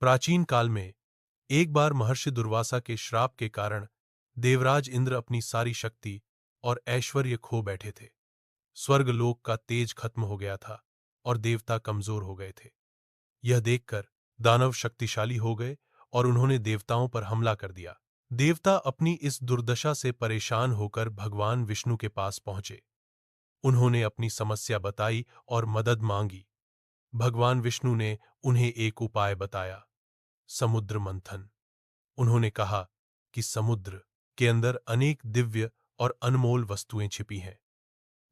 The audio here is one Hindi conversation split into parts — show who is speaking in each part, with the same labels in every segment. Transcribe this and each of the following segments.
Speaker 1: प्राचीन काल में एक बार महर्षि दुर्वासा के श्राप के कारण देवराज इंद्र अपनी सारी शक्ति और ऐश्वर्य खो बैठे थे। स्वर्गलोक का तेज खत्म हो गया था और देवता कमजोर हो गए थे। यह देखकर दानव शक्तिशाली हो गए और उन्होंने देवताओं पर हमला कर दिया। देवता अपनी इस दुर्दशा से परेशान होकर भगवान विष्णु के पास पहुंचे। उन्होंने अपनी समस्या बताई और मदद मांगी। भगवान विष्णु ने उन्हें एक उपाय बताया, समुद्र मंथन। उन्होंने कहा कि समुद्र के अंदर अनेक दिव्य और अनमोल वस्तुएं छिपी हैं,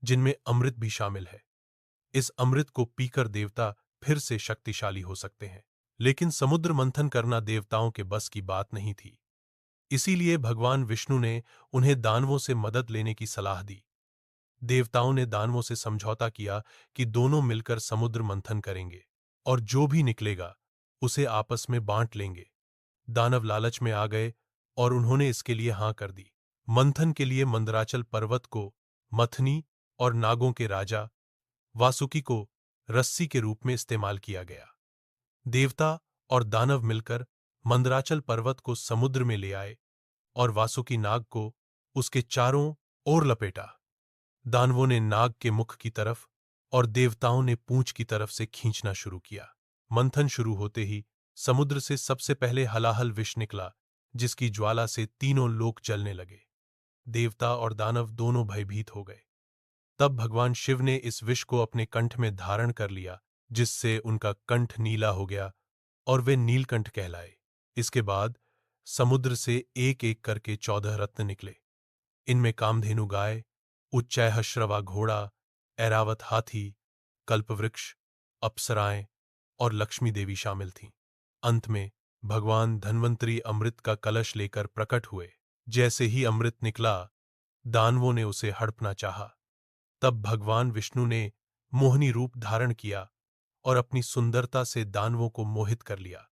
Speaker 1: जिनमें अमृत भी शामिल है। इस अमृत को पीकर देवता फिर से शक्तिशाली हो सकते हैं। लेकिन समुद्र मंथन करना देवताओं के बस की बात नहीं थी। इसीलिए भगवान विष्णु ने उन्हें दानवों से मदद लेने की सलाह दी। देवताओं ने दानवों से समझौता किया कि दोनों मिलकर समुद्र मंथन करेंगे और जो भी निकलेगा उसे आपस में बांट लेंगे। दानव लालच में आ गए और उन्होंने इसके लिए हां कर दी। मंथन के लिए मंदराचल पर्वत को मथनी और नागों के राजा वासुकी को रस्सी के रूप में इस्तेमाल किया गया। देवता और दानव मिलकर मंदराचल पर्वत को समुद्र में ले आए और वासुकी नाग को उसके चारों ओर लपेटा। दानवों ने नाग के मुख की तरफ और देवताओं ने पूंछ की तरफ से खींचना शुरू किया। मंथन शुरू होते ही समुद्र से सबसे पहले हलाहल विष निकला, जिसकी ज्वाला से तीनों लोक जलने लगे। देवता और दानव दोनों भयभीत हो गए। तब भगवान शिव ने इस विष को अपने कंठ में धारण कर लिया, जिससे उनका कंठ नीला हो गया और वे नीलकंठ कहलाए। इसके बाद समुद्र से एक एक करके 14 रत्न निकले। इनमें कामधेनु गाय, उच्चैःश्रवा घोड़ा, ऐरावत हाथी, कल्पवृक्ष, अप्सराएं और लक्ष्मी देवी शामिल थीं। अंत में भगवान धन्वंतरी अमृत का कलश लेकर प्रकट हुए। जैसे ही अमृत निकला, दानवों ने उसे हड़पना चाहा। तब भगवान विष्णु ने मोहिनी रूप धारण किया और अपनी सुंदरता से दानवों को मोहित कर लिया।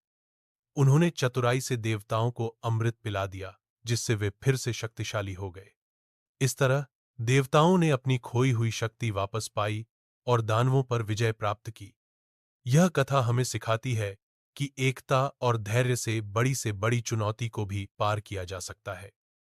Speaker 1: उन्होंने चतुराई से देवताओं को अमृत पिला दिया, जिससे वे फिर से शक्तिशाली हो गए। इस तरह देवताओं ने अपनी खोई हुई शक्ति वापस पाई और दानवों पर विजय प्राप्त की। यह कथा हमें सिखाती है कि एकता और धैर्य से बड़ी चुनौती को भी पार किया जा सकता है।